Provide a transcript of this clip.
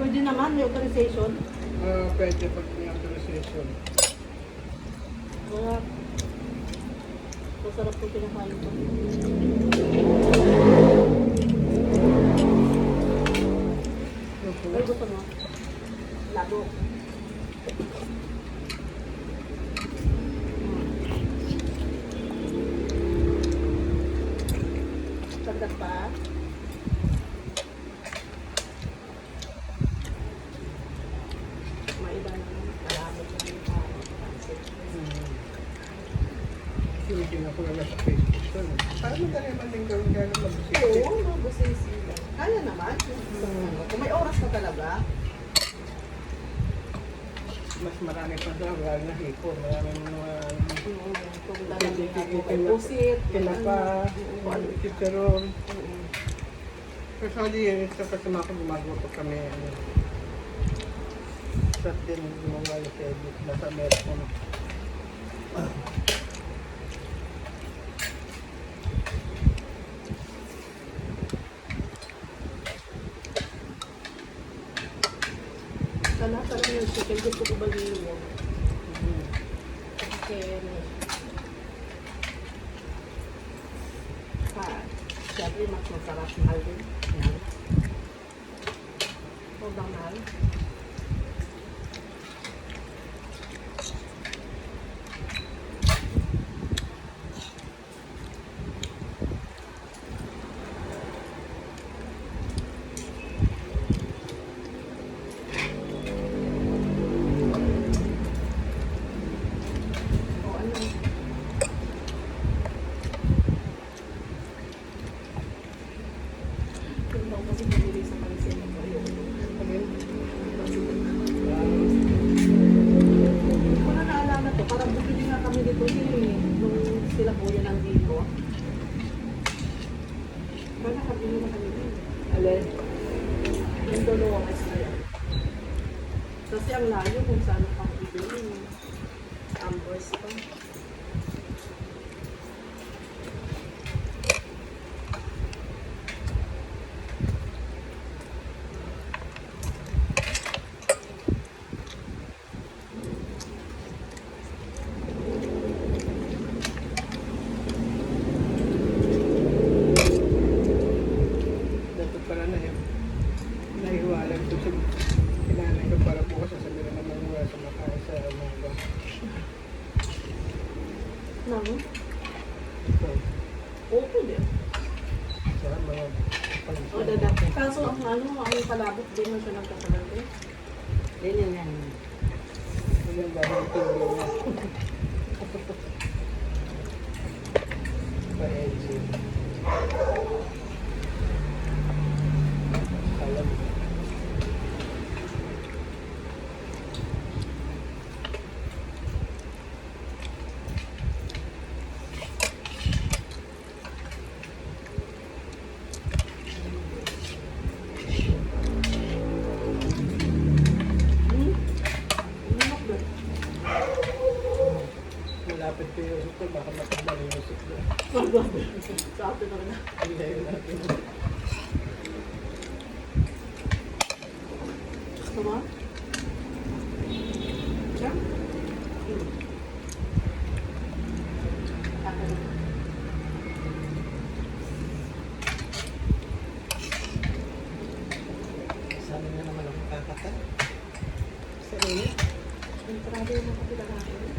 Pwede naman, may authorization. Pwede pag may authorization. Wala. Masarap po kinakain ko. Ay, gusto mo? Labo. Sagdat pa. Maiba naman. Malabo ko yung pansit. Hindi na ko na sa Facebook. Parang madali naman din gawin kaya naman mag-sisi. Oo, mabusisi. Kaya naman. Kung may oras na talaga. Mas marami pa daw, lalo na hipon. Maraming mga Kung lalagyan ako kay pusit. kinapa, chicharon. Actually, sa kasama ko gumagawa pa kami. Sa din mga edit nasa meron. Sana parang yung chicken gusto ko baliwag. Chicken. Siyempre, mas masarap mahal din. Yan. Sobrang mahal. O ano? Yung daw kasi bumili sa pansin ko yung Hindi ko na naalala to. Parang bumili nga kami dito nung sila kuya ng dito. Parang nakabili na kami din. Alin? Yung Dolores na yan. Kasi ang layo kung saan pang bibili. Ambers pa. Dapat pala na yun. Naiwalag ko sa kinanay ko para bukas sasabihin na naman mula sa makain sa mga Nang? ito. Oo din. Sa mga O dadaki. Kaso ang ang palabot din mo siya nagkakalandi. Ganyan yan. Ilang dahil tingin na. Pa-edge. Alam mo. Malapit ko yung usok ko, baka matanda yung usok ko. Sa atin na rin. Hindi yun natin. Gusto mo? Siya? Ako. Sabi nga naman ako kakata. Sa inyo? Entrada yung mga kapila natin.